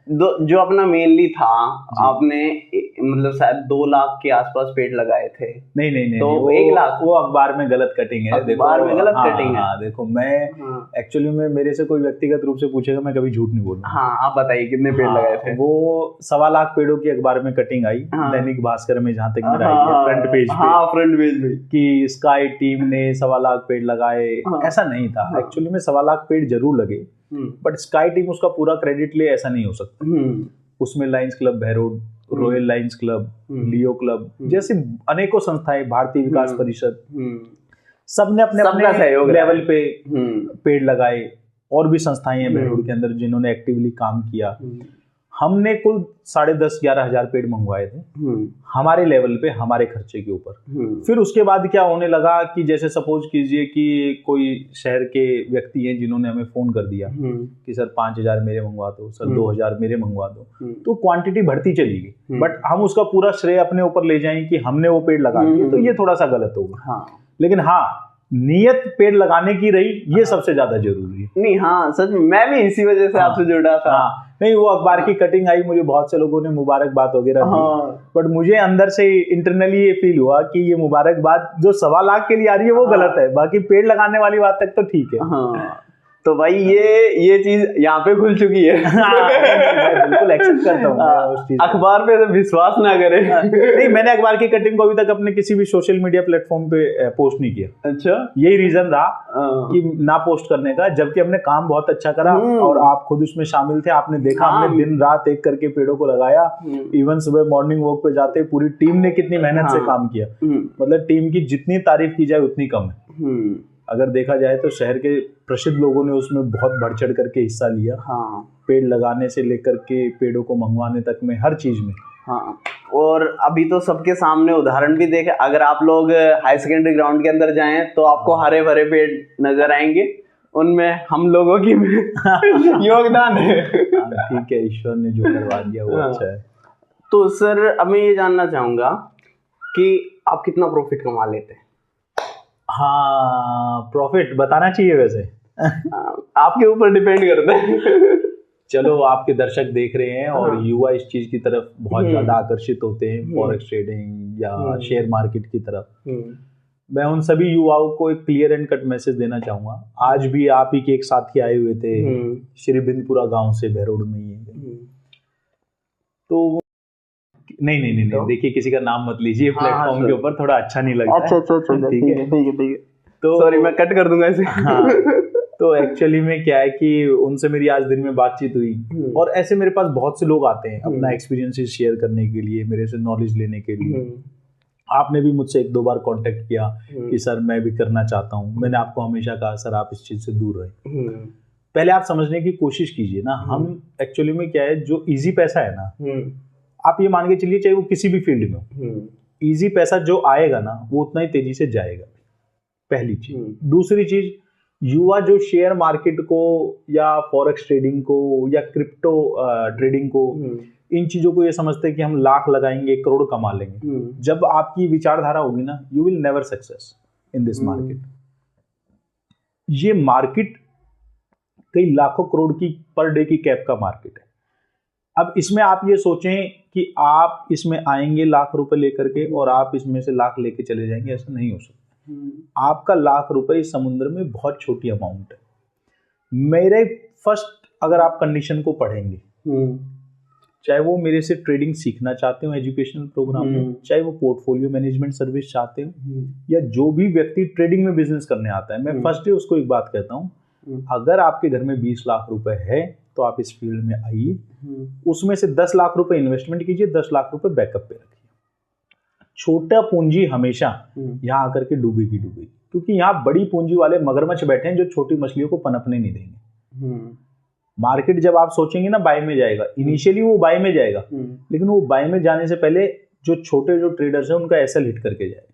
जो अपना मेनली था, आपने मतलब शायद 2 लाख के आसपास पेड़ लगाए थे। नहीं तो वो 1 लाख वो अखबार में गलत कटिंग है। अखबार में गलत कटिंग है। हाँ, देखो मैं एक्चुअली में मेरे से कोई व्यक्तिगत रूप से पूछेगा मैं कभी झूठ नहीं बोलूंगा। हाँ, आप बताइए कितने पेड़ लगाए थे? वो 1.25 लाख पेड़ों की अखबार में कटिंग आई, दैनिक भास्कर में जहाँ तक मेरा आई है, फ्रंट पेज पे। फ्रंट पेज में कि स्काई टीम ने 1.25 लाख पेड़ लगाए, ऐसा नहीं था। एक्चुअली में 1.25 लाख पेड़ जरूर लगे, बट स्काई टीम उसका पूरा क्रेडिट ले ऐसा नहीं हो सकता। उसमें lions club Behror, royal lions club, leo club जैसी अनेकों संस्थाएं, भारतीय विकास परिषद, सबने अपने अपने लेवल पे पेड़ लगाए। और भी संस्थाएं हैं बहरोड के अंदर जिन्होंने एक्टिवली काम किया। हमने कुल 10,500-11 हजार पेड़ मंगवाए थे हमारे लेवल पे, हमारे खर्चे के ऊपर। फिर उसके बाद क्या होने लगा कि जैसे सपोज कीजिए कि कोई शहर के व्यक्ति हैं जिन्होंने हमें फोन कर दिया कि सर 5,000 मेरे मंगवा दो, सर 2,000 मेरे मंगवा दो, तो क्वांटिटी बढ़ती चली गई। बट हम उसका पूरा श्रेय अपने ऊपर ले जाएं कि हमने वो पेड़ लगा दिए, तो ये थोड़ा सा गलत होगा। लेकिन हाँ, नियत पेड़ लगाने की रही, ये सबसे ज्यादा जरूरी है। नहीं, हाँ सच में, मैं भी इसी वजह से आपसे जुड़ा था। नहीं, वो अखबार की कटिंग आई, मुझे बहुत से लोगों ने मुबारकबाद वगैरह दी, बट मुझे अंदर से इंटरनली ये फील हुआ कि ये मुबारकबाद जो 1.25 लाख के लिए आ रही है वो गलत है, बाकी पेड़ लगाने वाली बात तक तो ठीक है। तो भाई ये चीज यहाँ पे खुल चुकी है। मैं बिल्कुल एक्सेप्ट करता हूँ उस चीज। अखबार पे विश्वास ना करें। नहीं, मैंने अखबार की कटिंग को अभी तक अपने किसी भी सोशल मीडिया प्लेटफॉर्म पे पोस्ट नहीं किया। अच्छा, यही रीजन रहा कि ना पोस्ट करने का, जबकि हमने काम बहुत अच्छा करा और आप खुद उसमें शामिल थे। आपने देखा हमने दिन रात एक करके पेड़ों को लगाया। इवन सुबह मॉर्निंग वॉक पे जाते पूरी टीम ने कितनी मेहनत से काम किया। मतलब टीम की जितनी तारीफ की जाए उतनी कम है। अगर देखा जाए तो शहर के प्रसिद्ध लोगों ने उसमें बहुत बढ़ चढ़ करके हिस्सा लिया। पेड़ लगाने से लेकर के पेड़ों को मंगवाने तक में, हर चीज में। और अभी तो सबके सामने उदाहरण भी देखे, अगर आप लोग हाई सेकेंडरी ग्राउंड के अंदर जाएं तो आपको हरे भरे पेड़ नजर आएंगे, उनमें हम लोगों की योगदान है। ठीक है, ईश्वर ने जो करवा दिया वो अच्छा है। तो सर, अब मैं ये जानना चाहूंगा कि आप कितना प्रॉफिट कमा लेते हैं? हाँ, प्रॉफिट बताना चाहिए वैसे। आपके ऊपर डिपेंड करता है। चलो, आपके दर्शक देख रहे हैं और युवा इस चीज की तरफ बहुत ज्यादा आकर्षित होते हैं, फॉरेक्स ट्रेडिंग या शेयर मार्केट की तरफ। मैं उन सभी युवाओं को एक क्लियर एंड कट मैसेज देना चाहूंगा। आज भी आप ही के एक साथी आए हुए थे श्री बिंदपुरा गांव से, बहरोड में ही। तो नहीं, देखिए किसी का नाम मत लीजिए प्लेटफॉर्म के ऊपर, थोड़ा अच्छा नहीं लगता। अच्छा, ठीक है। तो सॉरी, मैं कट कर दूंगा इसे। तो एक्चुअली में क्या है कि उनसे मेरी आज दिन में बातचीत हुई, और ऐसे मेरे पास बहुत से लोग आते हैं अपना एक्सपीरियंसेस शेयर करने के लिए, मेरे से नॉलेज लेने के लिए। आपने भी मुझसे 1-2 बार कांटेक्ट किया कि सर मैं भी करना चाहता हूँ। मैंने आपको हमेशा कहा सर आप इस चीज से दूर रहे। पहले आप समझने की कोशिश कीजिए ना। हम एक्चुअली में क्या है, जो इजी पैसा है ना, आप ये मान के चलिए चाहे वो किसी भी फील्ड में हो, इजी पैसा जो आएगा ना वो उतना ही तेजी से जाएगा, पहली चीज। दूसरी चीज, युवा जो शेयर मार्केट को या फॉरेक्स ट्रेडिंग को या क्रिप्टो ट्रेडिंग को, इन चीजों को ये समझते हैं कि हम लाख लगाएंगे 1 करोड़ कमा लेंगे। जब आपकी विचारधारा होगी ना, you will never success in this market. ये मार्केट कई लाखों करोड़ की पर डे की कैप का मार्केट है। अब इसमें आप ये सोचें कि आप इसमें आएंगे लाख रुपए लेकर के और आप इसमें से लाख लेके चले जाएंगे, ऐसा नहीं हो सकता। आपका लाख रुपए इस समुद्र में बहुत छोटी अमाउंट है। मेरे फर्स्ट अगर आप कंडीशन को पढ़ेंगे, चाहे वो मेरे से ट्रेडिंग सीखना चाहते हो एजुकेशनल प्रोग्राम में, चाहे वो पोर्टफोलियो मैनेजमेंट सर्विस चाहते हो, या जो भी व्यक्ति ट्रेडिंग में बिजनेस करने आता है, मैं फर्स्ट डे उसको एक बात कहता हूँ, अगर आपके घर में 20 लाख रुपए है तो आप इस फील्ड में आइए, उसमें से 10 लाख रुपए इन्वेस्टमेंट कीजिए, 10 लाख रुपए बैकअप पे रखिए। छोटा पूंजी हमेशा यहाँ आकर के डूबेगी, क्योंकि यहाँ बड़ी पूंजी वाले मगरमच्छ बैठे हैं जो छोटी मछलियों को पनपने नहीं देंगे। मार्केट जब आप सोचेंगे ना बाय में जाएगा, इनिशियली वो बाय में जाएगा, लेकिन वो बाय में जाने से पहले जो छोटे जो ट्रेडर्स हैं उनका एसएल हिट करके जाएगा।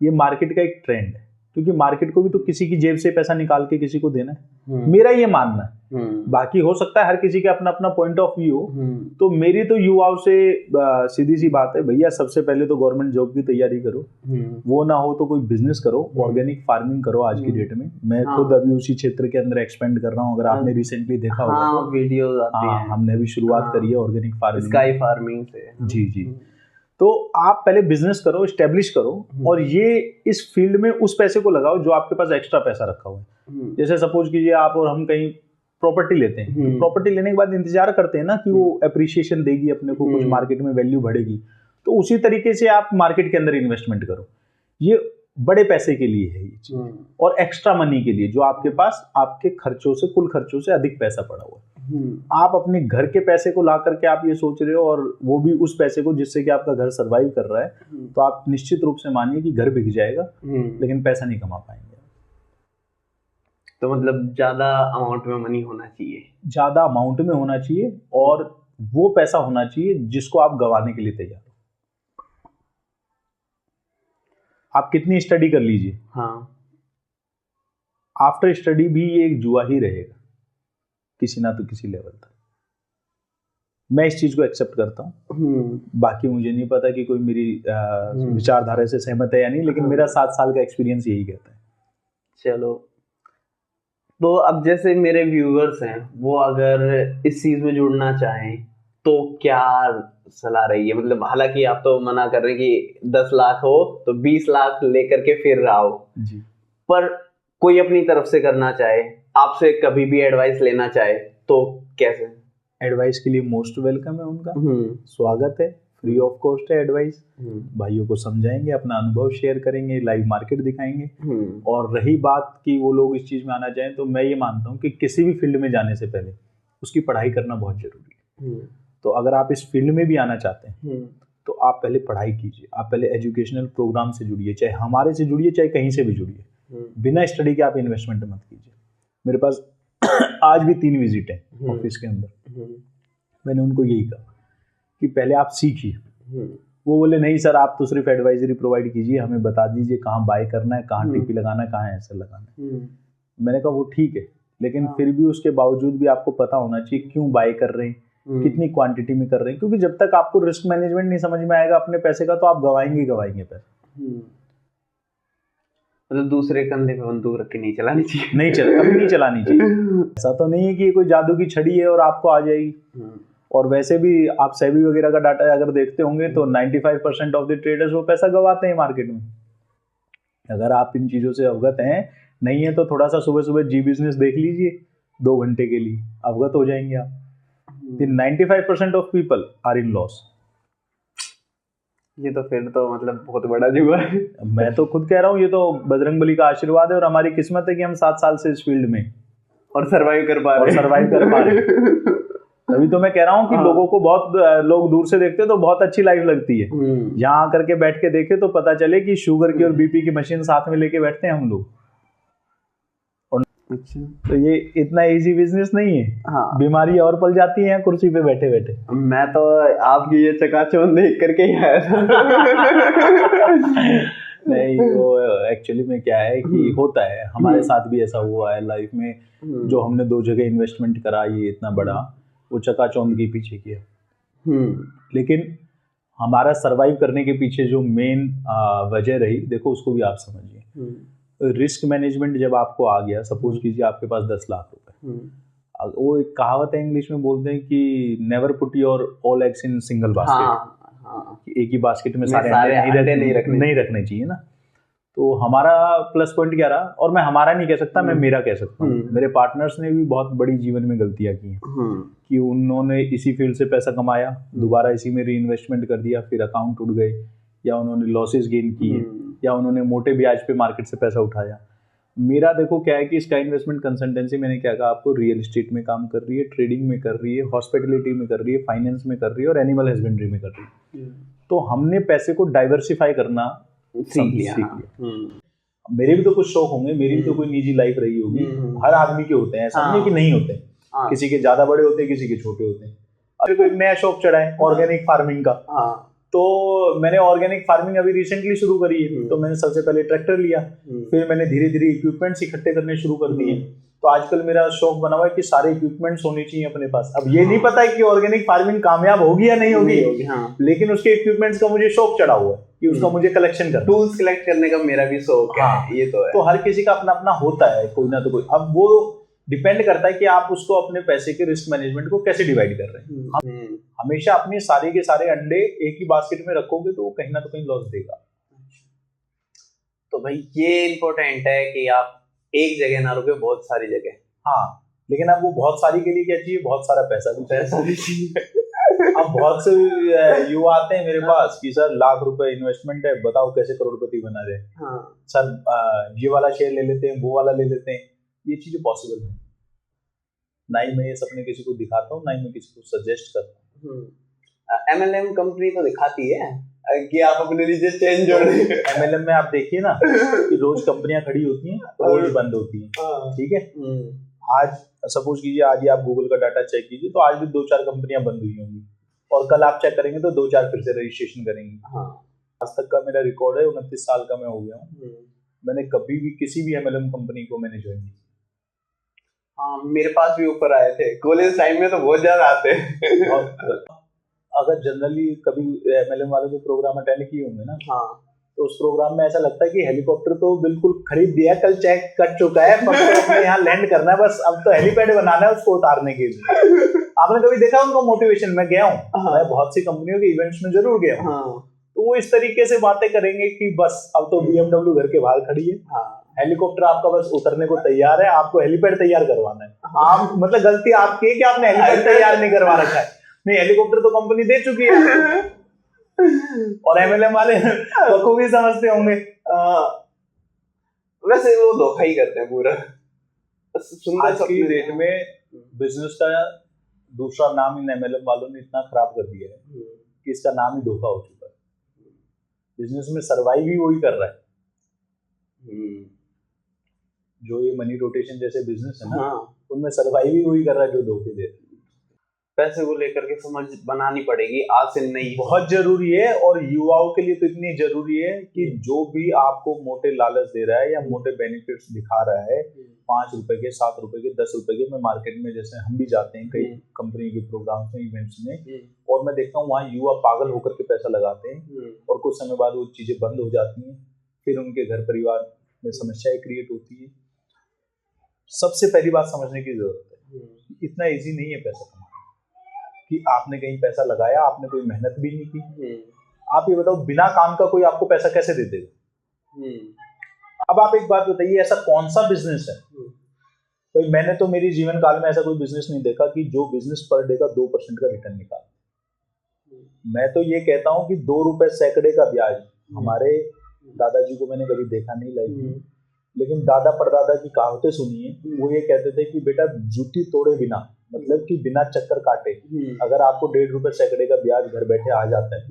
ये मार्केट का एक ट्रेंड है, क्योंकि मार्केट को भी तो किसी की जेब से पैसा निकाल के किसी को देना है। मेरा ये मानना है बाकी हो सकता है हर किसी के अपना अपना पॉइंट ऑफ व्यू। तो मेरी तो युवाओं से सीधी सी बात है, भैया सबसे पहले तो गवर्नमेंट जॉब की तैयारी करो, वो ना हो तो कोई बिजनेस करो, ऑर्गेनिक फार्मिंग करो। आज की डेट में मैं खुद अभी उसी क्षेत्र के अंदर एक्सपेंड कर रहा हूँ। अगर आपने रिसेंटली देखा होगा तो वीडियोस आती हैं। हमने अभी शुरुआत करी है ऑर्गेनिक फार्मिंग, स्काई फार्मिंग से। जी। तो आप पहले बिजनेस करो, एस्टेब्लिश करो, और ये इस फील्ड में उस पैसे को लगाओ जो आपके पास एक्स्ट्रा पैसा रखा हुआ है। जैसे सपोज कीजिए आप और हम कहीं प्रॉपर्टी लेते हैं, तो प्रॉपर्टी लेने के बाद इंतजार करते हैं ना कि वो एप्रिसिएशन देगी अपने को, कुछ मार्केट में वैल्यू बढ़ेगी। तो उसी तरीके से आप मार्केट के अंदर इन्वेस्टमेंट करो। ये बड़े पैसे के लिए है ये चीज, और एक्स्ट्रा मनी के लिए जो आपके पास आपके खर्चों से, कुल खर्चों से अधिक पैसा पड़ा हुआ है। आप अपने घर के पैसे को ला करके आप ये सोच रहे हो, और वो भी उस पैसे को जिससे कि आपका घर सरवाइव कर रहा है, तो आप निश्चित रूप से मानिए कि घर बिक जाएगा, लेकिन पैसा नहीं कमा पाएंगे। तो मतलब ज्यादा अमाउंट में मनी होना चाहिए, ज्यादा अमाउंट में होना चाहिए, और वो पैसा होना चाहिए जिसको आप गंवाने के लिए तैयार हो। आप कितनी स्टडी कर लीजिए, आफ्टर स्टडी भी ये एक जुआ ही रहेगा किसी ना तो किसी लेवल तक। मैं इस चीज को एक्सेप्ट करता हूँ। बाकी मुझे नहीं पता कि कोई मेरी विचारधारा से सहमत है या नहीं, लेकिन मेरा 7 साल का एक्सपीरियंस यही कहता है। चलो, तो अब जैसे मेरे व्यूअर्स हैं, वो अगर इस चीज में जुड़ना चाहें तो क्या सलाह रही है? मतलब हालांकि आप तो मना कर रहे हैं कि 10 लाख हो तो 20 लाख लेकर के फिर आओ जी, पर कोई अपनी तरफ से करना चाहे, आपसे कभी भी एडवाइस लेना चाहे, तो कैसे? एडवाइस के लिए मोस्ट वेलकम है उनका, स्वागत है, फ्री ऑफ कॉस्ट है एडवाइस। भाइयों को समझाएंगे, अपना अनुभव शेयर करेंगे, लाइव मार्केट दिखाएंगे। और रही बात कि वो लोग इस चीज में आना चाहें, तो मैं ये मानता हूँ कि किसी भी फील्ड में जाने से पहले उसकी पढ़ाई करना बहुत जरूरी है। तो अगर आप इस फील्ड में भी आना चाहते हैं तो आप पहले पढ़ाई कीजिए, आप पहले एजुकेशनल प्रोग्राम से जुड़िए, चाहे हमारे से जुड़िए चाहे कहीं से भी जुड़िए। बिना स्टडी के आप इन्वेस्टमेंट मत कीजिए। मेरे पास आज भी 3 विजिट है ऑफिस के अंदर। मैंने उनको यही कहा कि पहले आप सीखिए। वो बोले नहीं सर, आप तो सिर्फ एडवाइजरी प्रोवाइड कीजिए, हमें बता दीजिए कहाँ बाय करना है, कहाँ टीपी लगाना है, कहाँ ऐसा लगाना है। मैंने कहा वो ठीक है, लेकिन फिर भी उसके बावजूद भी आपको पता होना चाहिए क्यों बाय कर रहे हैं, कितनी क्वांटिटी में कर रहे हैं। क्योंकि जब तक आपको रिस्क मैनेजमेंट नहीं समझ में आएगा अपने पैसे का, तो आप गवाएंगे पैसे। मतलब दूसरे कंधे पे बंदूक रख के नहीं चलानी चाहिए, कभी नहीं चलानी चाहिए। ऐसा तो नहीं है कि कोई जादू की छड़ी है और आपको आ जाएगी। और वैसे भी आप सेबी वगैरह का डाटा अगर देखते होंगे तो 95% ऑफ द ट्रेडर्स वो पैसा गवाते हैं मार्केट में। अगर आप इन चीजों से अवगत हैं, नहीं है तो थोड़ा सा सुबह सुबह जी बिजनेस देख लीजिए 2 घंटे के लिए, अवगत हो जाएंगे आप। 95% of people are in loss. ये तो फिर तो मतलब बहुत बड़ा जुआ है। मैं तो खुद कह रहा हूँ, ये तो बजरंगबली का आशीर्वाद है और हमारी किस्मत है कि हम 7 साल से इस फील्ड में और सरवाइव कर पा रहे तभी तो मैं कह रहा हूँ कि लोगों को, बहुत लोग दूर से देखते हैं तो बहुत अच्छी लाइफ लगती है, यहाँ आकर के बैठ के देखे तो पता चले कि शुगर की और बीपी की मशीन साथ में लेके बैठते हैं हम लोग। अच्छा, तो ये इतना इजी बिजनेस नहीं है। बीमारी और पल जाती है कुर्सी पे बैठे बैठे। मैं तो आपकी ये चकाचौंध देख करके ही आया था। नहीं, वो एक्चुअली में क्या है कि होता है, हमारे साथ भी ऐसा हुआ है लाइफ में। जो हमने 2 जगह इन्वेस्टमेंट करा, ये इतना बड़ा, वो चकाचौंध के पीछे किया। लेकिन हमारा सरवाइव करने के पीछे जो मेन वजह रही, देखो उसको भी आप समझिए। रिस्क मैनेजमेंट जब आपको आ गया, सपोज कीजिए आपके पास 10 लाख रुपए, वो एक कहावत है इंग्लिश में, बोलते हैं कि never put your all eggs in single basket. एक ही बास्केट में सारे अंडे नहीं रखने चाहिए ना। तो हमारा प्लस पॉइंट क्या रहा, और मैं हमारा नहीं कह सकता, मैं मेरा कह सकता हूँ। मेरे पार्टनर्स ने भी बहुत बड़ी जीवन में गलतियां की हैं कि उन्होंने इसी फील्ड से पैसा कमाया, दोबारा इसी में री इन्वेस्टमेंट कर दिया, फिर अकाउंट उड़ गए, या उन्होंने लॉसेस गेन किए, या उन्होंने मोटे ब्याज पे मार्केट से पैसा उठाया। मेरा देखो क्या है कि स्काई इन्वेस्टमेंट कंसल्टेंसी, मैंने क्या कहा आपको, रियल एस्टेट में काम कर रही है, ट्रेडिंग में कर रही है, हॉस्पिटलिटी में कर रही है, फाइनेंस में कर रही है और एनिमल हस्बेंडरी में कर रही है। तो हमने पैसे को डाइवर्सिफाई करना सीख लिया। मेरे भी तो कुछ शौक होंगे, मेरी भी तो कोई निजी लाइफ रही होगी, हर आदमी के होते हैं, ऐसा नहीं कि नहीं होते हैं। किसी के ज्यादा बड़े होते हैं, किसी के छोटे होते हैं। अरे कोई नया शौक चढ़ा है ऑर्गेनिक फार्मिंग का, तो मैंने ऑर्गेनिक फार्मिंग अभी रिसेंटली शुरू करी है। तो मैंने सबसे पहले ट्रैक्टर लिया, फिर मैंने धीरे धीरे इक्विपमेंट्स इकट्ठे करने शुरू कर दिए। तो आजकल मेरा शौक बना हुआ है कि सारे इक्विपमेंट्स होने चाहिए अपने पास। अब ये नहीं पता है कि ऑर्गेनिक फार्मिंग कामयाब होगी या नहीं होगी, हाँ। लेकिन उसके इक्विपमेंट्स का मुझे शौक चढ़ा हुआ है कि उसका मुझे कलेक्शन करना, टूल्स कलेक्ट करने का मेरा भी शौक है। हाँ, ये तो है। तो हर किसी का अपना अपना होता है कोई ना तो कोई। अब वो डिपेंड करता है कि आप उसको अपने पैसे के रिस्क मैनेजमेंट को कैसे डिवाइड कर रहे हैं। हम हमेशा अपने सारे के सारे अंडे एक ही बास्केट में रखोगे तो वो कहीं ना तो कहीं लॉस देगा। तो भाई ये इम्पोर्टेंट है कि आप एक जगह ना रुके, बहुत सारी जगह। हाँ, लेकिन अब वो बहुत सारी के लिए क्या चाहिए, बहुत सारा पैसा भी चाहिए। अब बहुत से युवा आते हैं मेरे पास कि सर लाख रुपए इन्वेस्टमेंट है, बताओ कैसे करोड़पति बना रहे। हाँ। सर ये वाला शेयर ले लेते हैं, वो वाला ले लेते हैं। ये चीजें पॉसिबल नहीं। ना ही मैं ये सपने किसी को दिखाता हूँ, ना ही मैं किसी को सजेस्ट करता हूँ। MLM कंपनी तो दिखाती है कि आप अपने लिए चेंज जोड़ रहे हैं। MLM में आप देखिए ना कि रोज कंपनियां खड़ी होती हैं, रोज बंद होती हैं। ठीक है, आज सपोज कीजिए आज ही आप गूगल का डाटा चेक कीजिए तो आज भी 2-4 कंपनियां बंद हुई होंगी, और कल आप चेक करेंगे तो 2-4 फिर से रजिस्ट्रेशन करेंगे। हाँ। आज तक का मेरा रिकॉर्ड है, 29 साल का मैं हो गया हूँ, मैंने कभी भी किसी भी MLM कंपनी को मैंने ज्वाइन नहीं किया। हाँ, मेरे पास भी ऊपर आए थे कॉलेज टाइम में, तो बहुत ज्यादा आते हैं। अगर जनरली कभी MLM वाले के प्रोग्राम अटेंड किए होंगे ना, हाँ, तो उस प्रोग्राम में ऐसा लगता है कि हेलीकॉप्टर तो बिल्कुल खरीद दिया, कल चेक कट चुका है, पर तो अपने यहाँ लैंड करना है, बस अब तो हेलीपैड बनाना है उसको उतारने के लिए। आपने कभी देखा उनको मोटिवेशन? मैं गया हूँ, मैं बहुत सी कंपनियों के इवेंट्स में जरूर गया हूँ। तो वो इस तरीके से बातें करेंगे कि बस अब तो BMW घर के बाहर खड़ी है, हेलीकॉप्टर आपका बस उतरने को तैयार है, आपको हेलीपैड तैयार करवाना है। आप मतलब गलती आपकी है कि आपने हेलीपैड तैयार नहीं करवा रखा है। नहीं, हेलीकॉप्टर तो कंपनी दे चुकी है। और MLM वाले बखूबी समझते होंगे। वैसे वो धोखा ही करते हैं पूरा। आज की डेट में बिजनेस का दूसरा नाम इन MLM वालों ने इतना खराब कर दिया है कि इसका नाम ही धोखा हो चुका है। बिजनेस में सर्वाइव ही वही कर रहा है। जो ये मनी रोटेशन जैसे बिजनेस है ना, उनमें सर्वाइव ही वही कर रहा है जो धोखे दे रहा है। पैसे को लेकर के समझ बनानी पड़ेगी आज से नहीं, बहुत जरूरी है। और युवाओं के लिए तो इतनी जरूरी है कि जो भी आपको मोटे लालच दे रहा है या मोटे बेनिफिट्स दिखा रहा है, 5 रुपए के, 7 रुपए के, 10 रुपए के, मैं मार्केट में जैसे हम भी जाते हैं कई कंपनी के प्रोग्राम्स में, इवेंट्स में, और मैं देखता हूँ वहाँ युवा पागल होकर के पैसा लगाते हैं, और कुछ समय बाद वो चीजें बंद हो जाती हैं, फिर उनके घर परिवार में समस्याएं क्रिएट होती है। सबसे पहली बात समझने की जरूरत है, इतना इजी नहीं है पैसा कमाना कि आपने कहीं पैसा लगाया, आपने कोई मेहनत भी नहीं की। आप ये बताओ, बिना काम का कोई आपको पैसा कैसे दे देगा? अब आप एक बात बताइए, ऐसा कौन सा बिजनेस है, कोई मैंने तो मेरी जीवन काल में ऐसा कोई बिजनेस नहीं देखा कि जो बिजनेस पर डे का 2% का रिटर्न निकाले। मैं तो ये कहता हूं कि 2 रुपए सैकड़े का ब्याज, हमारे दादाजी को मैंने कभी देखा नहीं लाइफ, लेकिन दादा परदादा की कहावतें सुनी है। वो ये कहते थे कि बेटा जूती तोड़े बिना, मतलब कि बिना चक्कर काटे, अगर आपको 1.5 रुपए सैकड़े का ब्याज घर बैठे आ जाता है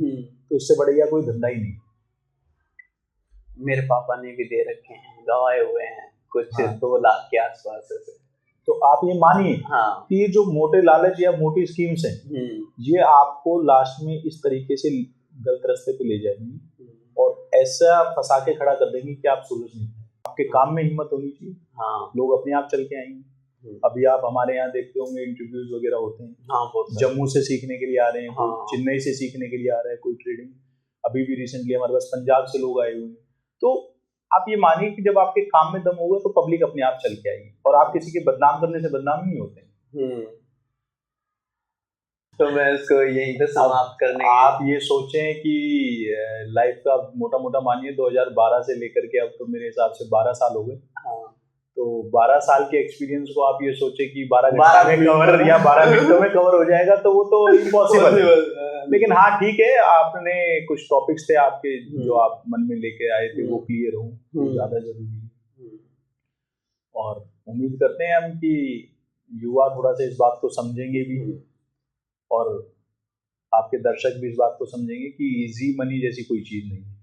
तो इससे बढ़िया कोई धंधा ही नहीं। मेरे पापा ने भी दे रखे हैं, गवाए हुए हैं कुछ 2 लाख के आसपास ऐसे। तो आप ये मानिए कि ये जो मोटे लालच या मोटी स्कीम्स हैं, ये आपको लास्ट में इस तरीके से गलत रास्ते पे ले जाएंगी और ऐसा फंसा के खड़ा कर देंगे कि आप सुलझ नहीं पाएंगे। आपके काम में हिम्मत होनी चाहिए, लोग अपने आप चल के आएंगे। अभी आप हमारे यहाँ देखते होंगे इंटरव्यूज वगैरह होते हैं, जम्मू से सीखने के लिए आ रहे हैं, चेन्नई से सीखने के लिए आ रहे हैं, कोई ट्रेडिंग। अभी भी रिसेंटली हमारे पास पंजाब से लोग आए हुए हैं। तो आप ये मानिए कि जब आपके काम में दम होगा तो पब्लिक अपने आप चल के आएगी, और आप किसी के बदनाम करने से बदनाम नहीं होते। तो मैं इसको यहीं पे समाप्त करने, आप ये सोचें कि लाइफ का मोटा मोटा मानिए 2012 से लेकर के अब तो मेरे हिसाब से 12 साल हो गए। तो 12 साल के एक्सपीरियंस को आप ये सोचे कि 12 घंटे में कवर या 12 मिनटों में कवर हो जाएगा, तो वो तो इम्पॉसिबल है। लेकिन हाँ ठीक है, आपने कुछ टॉपिक्स थे आपके जो आप मन में लेके आए थे वो क्लियर हो, ज्यादा जरूरी है। और उम्मीद करते हैं हम कि युवा थोड़ा सा इस बात को समझेंगे भी, और आपके दर्शक भी इस बात को समझेंगे कि इजी मनी जैसी कोई चीज नहीं है।